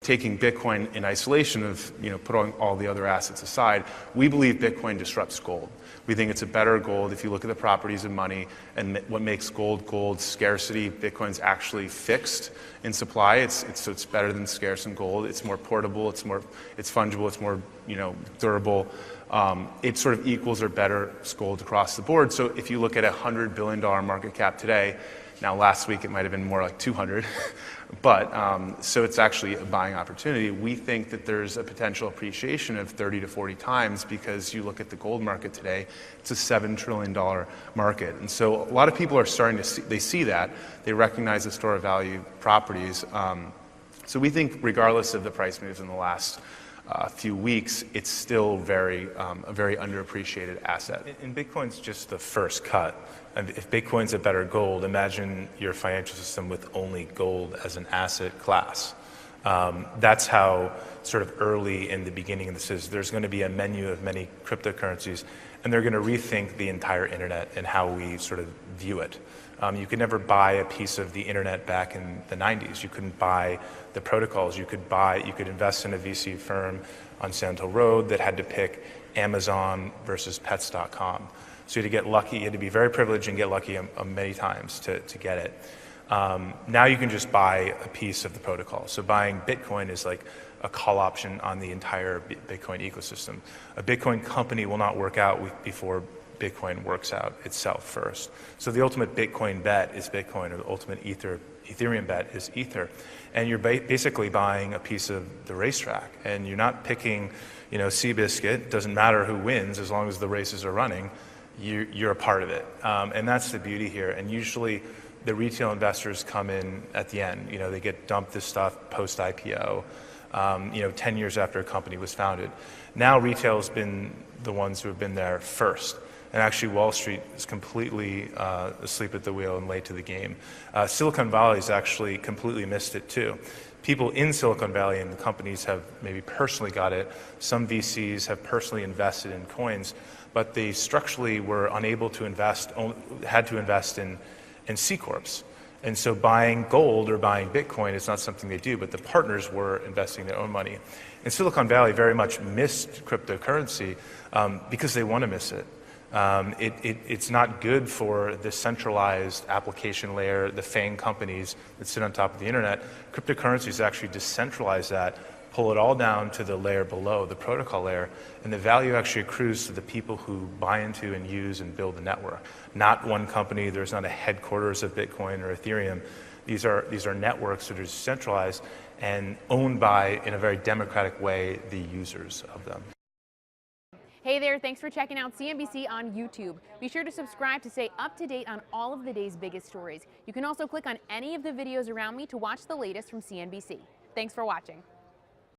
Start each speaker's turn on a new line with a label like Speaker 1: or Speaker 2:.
Speaker 1: Taking Bitcoin in isolation of, putting all the other assets aside, we believe Bitcoin disrupts gold. We think it's a better gold if you look at the properties of money and what makes gold, scarcity. Bitcoin's actually fixed in supply. So it's better than scarce in gold. It's more portable, it's fungible, it's more, durable. It sort of equals or better gold across the board. So if you look at a $100 billion market cap today, now last week it might have been more like 200, but so it's actually a buying opportunity. We think that there's a potential appreciation of 30 to 40 times because you look at the gold market today, it's a $7 trillion market. And so a lot of people are starting to see that. They recognize the store of value properties. So we think regardless of the price moves in the last few weeks, it's still a very underappreciated asset.
Speaker 2: And Bitcoin's just the first cut. If Bitcoin's a better gold, imagine your financial system with only gold as an asset class. That's how sort of early in the beginning of this is. There's going to be a menu of many cryptocurrencies, and they're going to rethink the entire internet and how we sort of view it. You could never buy a piece of the internet back in the 90s. You couldn't buy the protocols. You could invest in a VC firm on Sand Hill Road that had to pick Amazon versus Pets.com. So you had to get lucky. You had to be very privileged and get lucky many times to get it. Now you can just buy a piece of the protocol. So buying Bitcoin is like a call option on the entire Bitcoin ecosystem. A Bitcoin company will not work out before Bitcoin works out itself first. So the ultimate Bitcoin bet is Bitcoin, or the ultimate Ethereum bet is Ether. And you're basically buying a piece of the racetrack. And you're not picking, Seabiscuit. Doesn't matter who wins as long as the races are running. You're a part of it. And that's the beauty here. And usually the retail investors come in at the end. They get dumped this stuff post-IPO, 10 years after a company was founded. Now retail has been the ones who have been there first. And actually Wall Street is completely asleep at the wheel and late to the game. Silicon Valley has actually completely missed it too. People in Silicon Valley and the companies have maybe personally got it. Some VCs have personally invested in coins, but they structurally were unable to had to invest in C Corps. And so buying gold or buying Bitcoin is not something they do, but the partners were investing their own money. And Silicon Valley very much missed cryptocurrency because they want to miss it. It's not good for the centralized application layer, the FANG companies that sit on top of the internet. Cryptocurrencies actually decentralize that, pull it all down to the layer below, the protocol layer, and the value actually accrues to the people who buy into and use and build the network. Not one company, there's not a headquarters of Bitcoin or Ethereum. These are networks that are decentralized and owned by, in a very democratic way, the users of them.
Speaker 3: Hey there, thanks for checking out CNBC on YouTube. Be sure to subscribe to stay up to date on all of the day's biggest stories. You can also click on any of the videos around me to watch the latest from CNBC. Thanks for watching.